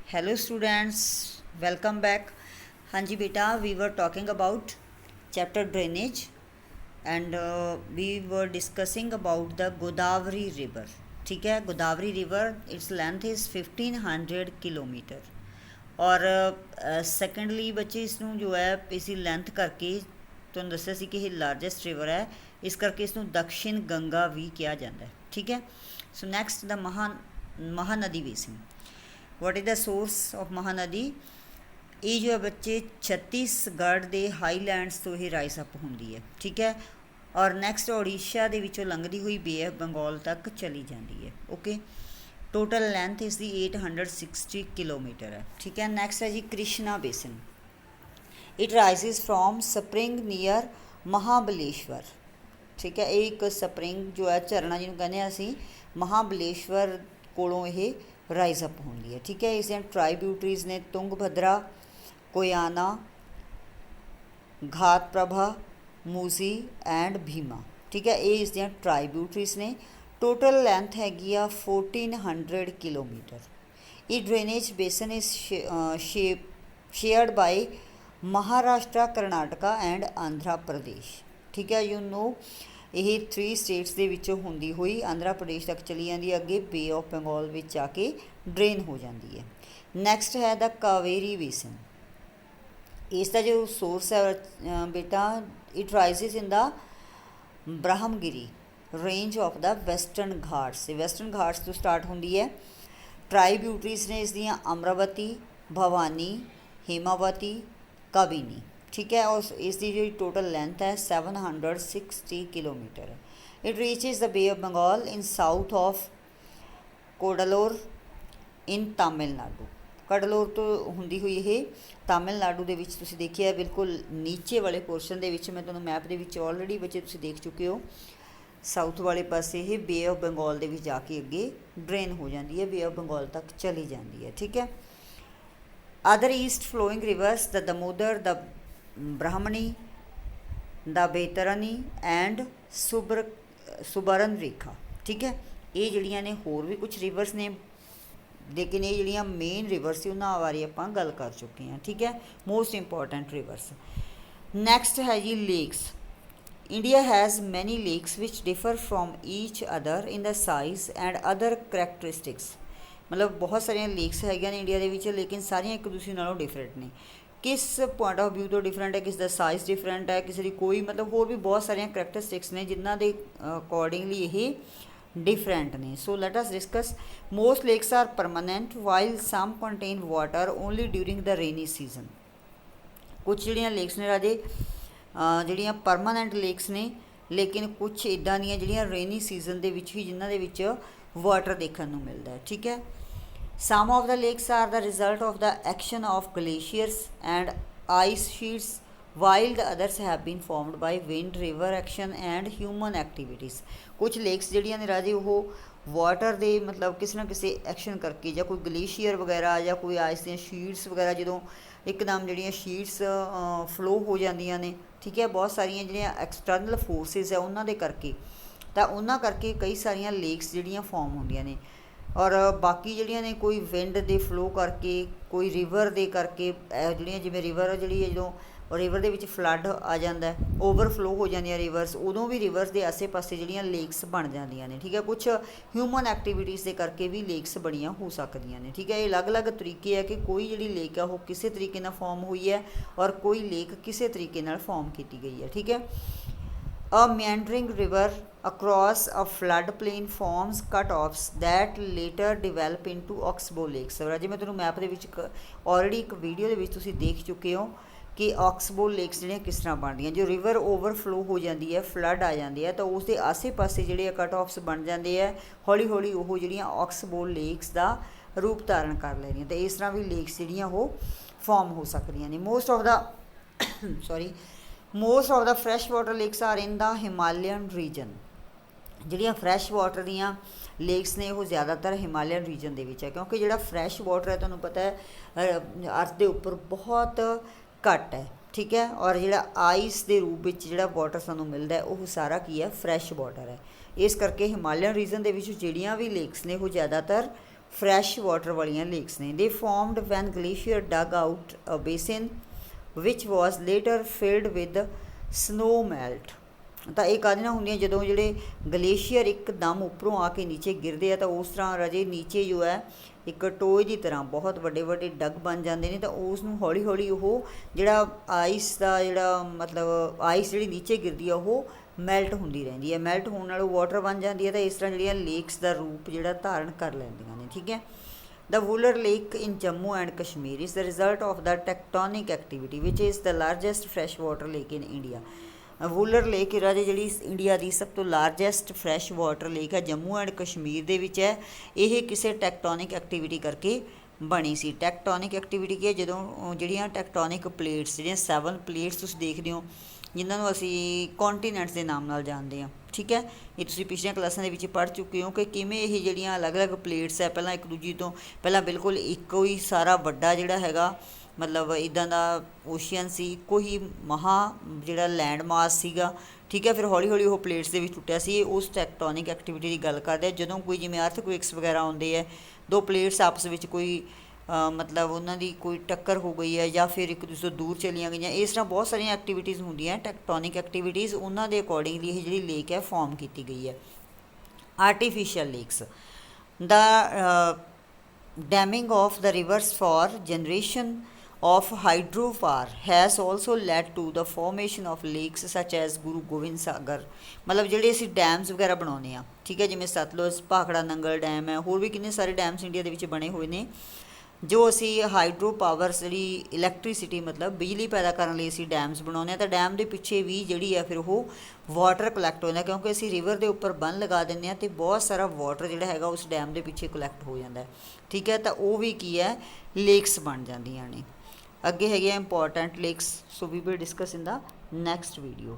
Hello students, welcome back. हाँ जी बेटा, we were talking about chapter drainage and we were discussing about the Godavari river. ठीक है, Godavari river its length is 1500 kilometre और secondly ਬੱਚੇ ਇਸ ਨੂੰ ਜੋ ਹੈ ਇਸੀ ਲੈਂਥ ਕਰਕੇ ਤੁਹਾਨੂੰ ਦੱਸਿਆ ਸੀ ਕਿ ਇਹ ਲਾਰਜੈਸਟ ਰਿਵਰ ਹੈ, ਇਸ ਕਰਕੇ ਇਸ ਨੂੰ ਦਕਸ਼ਿਨ ਗੰਗਾ ਵੀ ਕਿਹਾ ਜਾਂਦਾ ਹੈ। ਠੀਕ ਹੈ, so next the Mahanadi basin. What is the source of Mahanadi? ਇਹ ਜੋ ਹੈ ਬੱਚੇ ਛੱਤੀਸਗੜ੍ਹ ਦੇ ਹਾਈਲੈਂਡਸ ਤੋਂ ਇਹ ਰਾਈਸ ਅਪ ਹੁੰਦੀ ਹੈ। ਠੀਕ ਹੈ, ਔਰ ਨੈਕਸਟ ਉੜੀਸਾ ਦੇ ਵਿੱਚੋਂ ਲੰਘਦੀ ਹੋਈ ਬੇ ਆਫ ਬੰਗਾਲ ਤੱਕ ਚਲੀ ਜਾਂਦੀ ਹੈ। ਓਕੇ, ਟੋਟਲ ਲੈਂਥ ਇਸ ਦੀ 860 ਕਿਲੋਮੀਟਰ ਹੈ। ਠੀਕ ਹੈ, ਨੈਕਸਟ ਹੈ ਜੀ Krishna basin. It rises from spring near Mahabaleshwar. ਠੀਕ ਹੈ, ਇਹ ਇੱਕ ਸਪਰਿੰਗ ਜੋ ਹੈ ਝਰਨਾ ਜਿਹਨੂੰ ਕਹਿੰਦੇ ਹਾਂ ਅਸੀਂ, ਮਹਾਬਲੇਸ਼ਵਰ ਕੋਲੋਂ ਇਹ ਰਾਈਜ਼ ਅਪ ਹੁੰਦੀ ਹੈ। ਠੀਕ ਹੈ, ਇਸ ਦੀਆਂ ਟ੍ਰਾਈਬਿਊਟਰੀਜ਼ ਨੇ ਤੁੰਗਭਦਰਾ, ਕੋਯਾਨਾ, ਘਾਤ ਪ੍ਰਭਾ, ਮੂਜ਼ੀ ਐਂਡ ਭੀਮਾ। ਠੀਕ ਹੈ, ਇਹ ਇਸ ਦੀਆਂ ਟ੍ਰਾਈਬਿਊਟਰੀਜ਼ ਨੇ। ਟੋਟਲ ਲੈਂਥ ਹੈਗੀ ਆ 1400 ਕਿਲੋਮੀਟਰ। ਇਹ drainage basin is shared by Maharashtra, Karnataka and Andhra Pradesh. ਠੀਕ ਹੈ, ਯੂ ਨੋ ਇਹ 3 ਸਟੇਟਸ ਦੇ ਵਿੱਚੋਂ ਹੁੰਦੀ ਹੋਈ ਆਂਧਰਾ ਪ੍ਰਦੇਸ਼ ਤੱਕ ਚਲੀ ਜਾਂਦੀ ਹੈ, ਅੱਗੇ ਬੇ ਆਫ ਬੰਗਾਲ ਵਿੱਚ ਆ ਕੇ ਡਰੇਨ ਹੋ ਜਾਂਦੀ ਹੈ। ਨੈਕਸਟ ਹੈ ਦਾ ਕਾਵੇਰੀ ਬੇਸਿਨ। ਇਸ ਦਾ ਜੋ ਸੋਰਸ ਹੈ ਬੇਟਾ, it rises in the Brahmagiri range of the Western Ghats. Western Ghats ਤੋਂ ਸਟਾਰਟ ਹੁੰਦੀ ਹੈ। ਟ੍ਰਾਈਬਿਊਟਰੀਜ਼ ਨੇ ਇਸ ਦੀਆਂ ਅਮਰਾਵਤੀ, ਭਵਾਨੀ, ਹੇਮਾਵਤੀ, ਕਾਬਿਨੀ। ਠੀਕ ਹੈ, ਔਰ ਇਸ ਦੀ ਜਿਹੜੀ ਟੋਟਲ ਲੈਂਥ ਹੈ 760 kilometre. It reaches the Bay of Bengal in south of Cuddalore in Tamil Nadu. Cuddalore ਤੋਂ ਹੁੰਦੀ ਹੋਈ ਇਹ ਤਾਮਿਲਨਾਡੂ ਦੇ ਵਿੱਚ ਤੁਸੀਂ ਦੇਖਿਆ ਬਿਲਕੁਲ ਨੀਚੇ ਵਾਲੇ ਪੋਰਸ਼ਨ ਦੇ ਵਿੱਚ, ਮੈਂ ਤੁਹਾਨੂੰ ਮੈਪ ਦੇ ਵਿੱਚ ਆਲਰੇਡੀ ਬੱਚੇ ਤੁਸੀਂ ਦੇਖ ਚੁੱਕੇ ਹੋ, ਸਾਊਥ ਵਾਲੇ ਪਾਸੇ ਇਹ ਬੇ ਆਫ ਬੰਗਾਲ ਦੇ ਵਿੱਚ ਜਾ ਕੇ ਅੱਗੇ ਡਰੇਨ ਹੋ ਜਾਂਦੀ ਹੈ, ਬੇ ਆਫ ਬੰਗਾਲ ਤੱਕ ਚਲੀ ਜਾਂਦੀ ਹੈ। ਠੀਕ ਹੈ, other east flowing rivers the Damodar, the Brahmani, the Baitarani and Subarnarekha. ਠੀਕ ਹੈ, ਇਹ ਜਿਹੜੀਆਂ ਨੇ ਹੋਰ ਵੀ ਕੁਝ ਰਿਵਰਸ ਨੇ, ਲੇਕਿਨ ਇਹ ਜਿਹੜੀਆਂ ਮੇਨ ਰਿਵਰਸ ਸੀ ਉਹਨਾਂ ਬਾਰੇ ਆਪਾਂ ਗੱਲ ਕਰ ਚੁੱਕੇ ਹਾਂ। ਠੀਕ ਹੈ, ਮੋਸਟ ਇੰਪੋਰਟੈਂਟ ਰਿਵਰਸ। ਨੈਕਸਟ ਹੈ ਜੀ lakes. India has many lakes which differ from each other in the size and other characteristics. ਮਤਲਬ ਬਹੁਤ ਸਾਰੀਆਂ ਲੇਕਸ ਹੈਗੀਆਂ ਨੇ ਇੰਡੀਆ ਦੇ ਵਿੱਚ, ਲੇਕਿਨ ਸਾਰੀਆਂ ਇੱਕ ਦੂਸਰੇ ਨਾਲੋਂ ਡਿਫਰੈਂਟ ਨੇ। ਕਿਸ ਪੁਆਇੰਟ ਆਫ ਵਿਊ ਤੋਂ ਡਿਫਰੈਂਟ ਹੈ? ਕਿਸ ਦਾ ਸਾਈਜ਼ ਡਿਫਰੈਂਟ ਹੈ, ਕਿਸੇ ਦੀ ਕੋਈ ਮਤਲਬ ਹੋਰ ਵੀ ਬਹੁਤ ਸਾਰੀਆਂ ਕਰੈਕਟਰਿਸਟਿਕਸ ਨੇ ਜਿਨ੍ਹਾਂ ਦੇ ਅਕੋਰਡਿੰਗਲੀ ਇਹ different ਨੇ। so let us discuss. most lakes are permanent while some contain water only during the rainy season. ਕੁਛ ਜਿਹੜੀਆਂ ਲੇਕਸ ਨੇ ਰਾਜੇ ਜਿਹੜੀਆਂ ਪਰਮਾਨੈਂਟ ਲੇਕਸ ਨੇ, ਲੇਕਿਨ ਕੁਛ ਇੱਦਾਂ ਦੀਆਂ ਜਿਹੜੀਆਂ ਰੇਨੀ ਸੀਜ਼ਨ ਦੇ ਵਿੱਚ ਹੀ ਜਿਨ੍ਹਾਂ ਦੇ ਵਿੱਚ ਵਾਟਰ ਦੇਖਣ ਨੂੰ ਮਿਲਦਾ ਹੈ। ਠੀਕ ਹੈ, some of the lakes are the result of the action of glaciers and ice sheets while the others have been formed by wind, river action and human activities. ਕੁਛ ਲੇਕਸ ਜਿਹੜੀਆਂ ਨੇ ਰਾਜੇ ਉਹ ਵਾਟਰ ਦੇ ਮਤਲਬ ਕਿਸੇ ਨਾ ਕਿਸੇ ਐਕਸ਼ਨ ਕਰਕੇ, ਜਾਂ ਕੋਈ ਗਲੇਸ਼ੀਅਰ ਵਗੈਰਾ ਜਾਂ ਕੋਈ ਆਈਸ ਦੀਆਂ ਸ਼ੀਟਸ ਵਗੈਰਾ ਜਦੋਂ ਇੱਕਦਮ ਜਿਹੜੀਆਂ ਸ਼ੀਟਸ ਫਲੋ ਹੋ ਜਾਂਦੀਆਂ ਨੇ, ਠੀਕ ਹੈ, ਬਹੁਤ ਸਾਰੀਆਂ ਜਿਹੜੀਆਂ ਐਕਸਟਰਨਲ ਫੋਰਸਿਸ ਹੈ ਉਹਨਾਂ ਦੇ ਕਰਕੇ, ਤਾਂ ਉਹਨਾਂ ਕਰਕੇ ਕਈ ਸਾਰੀਆਂ ਲੇਕਸ ਜਿਹੜੀਆਂ ਫਾਰਮ ਹੁੰਦੀਆਂ ਨੇ। ਔਰ ਬਾਕੀ ਜਿਹੜੀਆਂ ਨੇ ਕੋਈ ਵਿੰਡ ਦੇ ਫਲੋ ਕਰਕੇ, ਕੋਈ ਰਿਵਰ ਦੇ ਕਰਕੇ, ਜਿਹੜੀਆਂ ਜਿਵੇਂ ਰਿਵਰ ਜਿਹੜੀ ਹੈ ਜਦੋਂ ਰਿਵਰ ਦੇ ਵਿੱਚ ਫਲੱਡ ਆ ਜਾਂਦਾ, ਓਵਰਫਲੋ ਹੋ ਜਾਂਦੀਆਂ ਰਿਵਰਸ, ਉਦੋਂ ਵੀ ਰਿਵਰਸ ਦੇ ਆਸੇ ਪਾਸੇ ਜਿਹੜੀਆਂ ਲੇਕਸ ਬਣ ਜਾਂਦੀਆਂ ਨੇ। ਠੀਕ ਹੈ, ਕੁਛ ਹਿਊਮਨ ਐਕਟੀਵਿਟੀਜ਼ ਦੇ ਕਰਕੇ ਵੀ ਲੇਕਸ ਬਣੀਆਂ ਹੋ ਸਕਦੀਆਂ ਨੇ। ਠੀਕ ਹੈ, ਇਹ ਅਲੱਗ-ਅਲੱਗ ਤਰੀਕੇ ਹੈ ਕਿ ਕੋਈ ਜਿਹੜੀ ਲੇਕ ਆ ਉਹ ਕਿਸੇ ਤਰੀਕੇ ਨਾਲ ਫਾਰਮ ਹੋਈ ਹੈ ਔਰ ਕੋਈ ਲੇਕ ਕਿਸੇ ਤਰੀਕੇ ਨਾਲ ਫਾਰਮ ਕੀਤੀ ਗਈ ਹੈ। ਠੀਕ ਹੈ, a meandering river across a floodplain forms cut-offs that later develop into oxbow lakes. ਰਾਜੇ ਮੈਂ ਤੁਹਾਨੂੰ ਮੈਪ ਦੇ ਵਿੱਚ ਆਲਰੇਡੀ ਇੱਕ ਵੀਡੀਓ ਦੇ ਵਿੱਚ ਤੁਸੀਂ ਦੇਖ ਚੁੱਕੇ ਹੋ ਕਿ ਆਕਸਬੋ ਲੇਕਸ ਜਿਹੜੀਆਂ ਕਿਸ ਤਰ੍ਹਾਂ ਬਣਦੀਆਂ। ਜੋ ਰਿਵਰ ਓਵਰਫਲੋ ਹੋ ਜਾਂਦੀ ਹੈ, ਫਲੱਡ ਆ ਜਾਂਦੀ ਹੈ, ਤਾਂ ਉਸ ਦੇ ਆਸੇ ਪਾਸੇ ਜਿਹੜੇ ਕਟ ਆਫਸ ਬਣ ਜਾਂਦੇ ਹੈ, ਹੌਲੀ ਹੌਲੀ ਉਹ ਜਿਹੜੀਆਂ ਆਕਸਬੋ ਲੇਕਸ ਦਾ ਰੂਪ ਧਾਰਨ ਕਰ ਲੈਂਦੀਆਂ, ਅਤੇ ਇਸ ਤਰ੍ਹਾਂ ਵੀ ਲੇਕਸ ਜਿਹੜੀਆਂ ਉਹ ਫਾਰਮ ਹੋ ਸਕਦੀਆਂ ਨੇ। Most of the fresh water lakes are in the Himalayan region. ਜਿਹੜੀਆਂ ਫਰੈਸ਼ ਵਾਟਰ ਦੀਆਂ ਲੇਕਸ ਨੇ ਉਹ ਜ਼ਿਆਦਾਤਰ ਹਿਮਾਲਿਅਨ ਰੀਜਨ ਦੇ ਵਿੱਚ ਹੈ, ਕਿਉਂਕਿ ਜਿਹੜਾ ਫਰੈਸ਼ ਵਾਟਰ ਹੈ ਤੁਹਾਨੂੰ ਪਤਾ ਹੈ ਅਰਥ ਦੇ ਉੱਪਰ ਬਹੁਤ ਘੱਟ ਹੈ। ਠੀਕ ਹੈ, ਔਰ ਜਿਹੜਾ ਆਈਸ ਦੇ ਰੂਪ ਵਿੱਚ ਜਿਹੜਾ ਵਾਟਰ ਸਾਨੂੰ ਮਿਲਦਾ ਉਹ ਸਾਰਾ ਫਰੈਸ਼ ਵਾਟਰ ਹੈ। ਇਸ ਕਰਕੇ ਹਿਮਾਲਿਅਨ ਰੀਜਨ ਦੇ ਵਿੱਚ ਜਿਹੜੀਆਂ ਵੀ ਲੇਕਸ ਨੇ ਉਹ ਜ਼ਿਆਦਾਤਰ ਫਰੈਸ਼ ਵਾਟਰ ਵਾਲੀਆਂ ਲੇਕਸ ਨੇ। They formed when glacier dug out a basin which was later filled with snow melt. ਤਾਂ ਇਹ ਕਾਹਦੇ ਨਾਲ ਹੁੰਦੀਆਂ, ਜਦੋਂ ਜਿਹੜੇ ਗਲੇਸ਼ੀਅਰ ਇੱਕਦਮ ਉੱਪਰੋਂ ਆ ਕੇ ਨੀਚੇ ਗਿਰਦੇ ਆ ਤਾਂ ਉਸ ਤਰ੍ਹਾਂ ਰਾਜੇ ਨੀਚੇ ਜੋ ਹੈ ਇੱਕ ਟੋਏ ਦੀ ਤਰ੍ਹਾਂ ਬਹੁਤ ਵੱਡੇ ਵੱਡੇ ਡਗ ਬਣ ਜਾਂਦੇ ਨੇ, ਤਾਂ ਉਸ ਨੂੰ ਹੌਲੀ ਹੌਲੀ ਉਹ ਜਿਹੜਾ ਆਈਸ ਦਾ ਜਿਹੜਾ ਮਤਲਬ ਆਈਸ ਜਿਹੜੀ ਨੀਚੇ ਗਿਰਦੀ ਆ ਉਹ ਮੈਲਟ ਹੁੰਦੀ ਰਹਿੰਦੀ ਹੈ। ਮੈਲਟ ਹੋਣ ਨਾਲ ਉਹ ਵਾਟਰ ਬਣ ਜਾਂਦੀ ਹੈ, ਤਾਂ ਇਸ ਤਰ੍ਹਾਂ ਜਿਹੜੀਆਂ ਲੇਕਸ ਦਾ ਰੂਪ ਜਿਹੜਾ ਧਾਰਨ ਕਰ ਲੈਂਦੀਆਂ ਨੇ। ਠੀਕ ਹੈ। The Wooler Lake in Jammu and Kashmir is the result of the tectonic activity which is the largest freshwater lake in India. Wular lake ਰਾਜੇ ਜਿਹੜੀ ਇੰਡੀਆ ਦੀ ਸਭ ਤੋਂ ਲਾਰਜੈਸਟ ਫਰੈਸ਼ ਵਾਟਰ ਲੇਕ ਹੈ, ਜੰਮੂ ਐਂਡ ਕਸ਼ਮੀਰ ਦੇ ਵਿੱਚ ਹੈ। ਇਹ ਕਿਸੇ ਟੈਕਟੋਨਿਕ ਐਕਟੀਵਿਟੀ ਕਰਕੇ ਬਣੀ ਸੀ। ਟੈਕਟੋਨਿਕ ਐਕਟੀਵਿਟੀ ਕੀ ਹੈ, ਜਦੋਂ ਜਿਹੜੀਆਂ ਟੈਕਟੋਨਿਕ ਪਲੇਟਸ ਜਿਹੜੀਆਂ 7 ਪਲੇਟਸ ਤੁਸੀਂ ਦੇਖਦੇ ਹੋ ਜਿਨ੍ਹਾਂ ਨੂੰ ਅਸੀਂ ਕੌਂਟੀਨੈਂਟਸ ਦੇ ਨਾਮ ਨਾਲ ਜਾਣਦੇ ਹਾਂ। ਠੀਕ ਹੈ, ਇਹ ਤੁਸੀਂ ਪਿਛਲੀਆਂ ਕਲਾਸਾਂ ਦੇ ਵਿੱਚ ਪੜ੍ਹ ਚੁੱਕੇ ਹੋ ਕਿ ਕਿਵੇਂ ਇਹ ਜਿਹੜੀਆਂ ਅਲੱਗ-ਅਲੱਗ ਪਲੇਟਸ ਹੈ ਪਹਿਲਾਂ ਇੱਕ ਦੂਜੀ ਤੋਂ ਪਹਿਲਾਂ ਬਿਲਕੁਲ ਇੱਕੋ ਹੀ ਸਾਰਾ ਵੱਡਾ ਜਿਹੜਾ ਹੈਗਾ ਮਤਲਬ ਇੱਦਾਂ ਦਾ ਓਸ਼ੀਅਨ ਸੀ, ਇੱਕੋ ਹੀ ਜਿਹੜਾ ਲੈਂਡ ਮਾਸ ਸੀਗਾ। ਠੀਕ ਹੈ, ਫਿਰ ਹੌਲੀ ਹੌਲੀ ਉਹ ਪਲੇਟਸ ਦੇ ਵਿੱਚ ਟੁੱਟਿਆ ਸੀ। ਉਸ ਟੈਕਟੋਨਿਕ ਐਕਟੀਵਿਟੀ ਦੀ ਗੱਲ ਕਰਦੇ ਆ, ਜਦੋਂ ਕੋਈ ਜਿਵੇਂ ਅਰਥਕੁਇਕਸ ਵਗੈਰਾ ਆਉਂਦੇ ਹੈ, ਦੋ ਪਲੇਟਸ ਆਪਸ ਵਿੱਚ ਕੋਈ ਮਤਲਬ ਉਹਨਾਂ ਦੀ ਕੋਈ ਟੱਕਰ ਹੋ ਗਈ ਹੈ ਜਾਂ ਫਿਰ ਇੱਕ ਦੂਸਰੇ ਤੋਂ ਦੂਰ ਚਲੀਆਂ ਗਈਆਂ, ਇਸ ਤਰ੍ਹਾਂ ਬਹੁਤ ਸਾਰੀਆਂ ਐਕਟੀਵਿਟੀਜ਼ ਹੁੰਦੀਆਂ ਟੈਕਟੋਨਿਕ ਐਕਟੀਵਿਟੀਜ਼, ਉਹਨਾਂ ਦੇ ਅਕੋਰਡਿੰਗਲੀ ਇਹ ਜਿਹੜੀ ਲੇਕ ਹੈ ਫਾਰਮ ਕੀਤੀ ਗਈ ਹੈ। Artificial lakes the damming of the rivers for generation of hydropower has also led to the formation of lakes such as Guru Gobind ਸਾਗਰ। ਮਤਲਬ ਜਿਹੜੇ ਅਸੀਂ ਡੈਮਸ ਵਗੈਰਾ ਬਣਾਉਂਦੇ ਹਾਂ, ਠੀਕ ਹੈ, ਜਿਵੇਂ ਸਤਲੁਜ, ਭਾਖੜਾ ਨੰਗਲ ਡੈਮ ਹੈ, ਹੋਰ ਵੀ ਕਿੰਨੇ ਸਾਰੇ ਡੈਮਸ ਇੰਡੀਆ ਦੇ ਵਿੱਚ ਬਣੇ ਹੋਏ ਨੇ ਜੋ ਅਸੀਂ ਹਾਈਡਰੋ ਪਾਵਰ ਜਿਹੜੀ ਇਲੈਕਟ੍ਰੀਸਿਟੀ ਮਤਲਬ ਬਿਜਲੀ ਪੈਦਾ ਕਰਨ ਲਈ ਅਸੀਂ ਡੈਮਸ ਬਣਾਉਂਦੇ ਹਾਂ। ਤਾਂ ਡੈਮ ਦੇ ਪਿੱਛੇ ਵੀ ਜਿਹੜੀ ਹੈ ਫਿਰ ਉਹ ਵਾਟਰ ਕਲੈਕਟ ਹੋ ਜਾਂਦਾ, ਕਿਉਂਕਿ ਅਸੀਂ ਰਿਵਰ ਦੇ ਉੱਪਰ ਬੰਨ ਲਗਾ ਦਿੰਦੇ ਹਾਂ ਅਤੇ ਬਹੁਤ ਸਾਰਾ ਵਾਟਰ ਜਿਹੜਾ ਹੈਗਾ ਉਸ ਡੈਮ ਦੇ ਪਿੱਛੇ ਕਲੈਕਟ ਹੋ ਜਾਂਦਾ। ਠੀਕ ਹੈ, ਤਾਂ ਉਹ ਵੀ ਕੀ ਹੈ ਲੇਕਸ ਬਣ ਜਾਂਦੀਆਂ ਨੇ। ਅੱਗੇ ਹੈਗੇ ਆ important lakes, so we will discuss in the next video.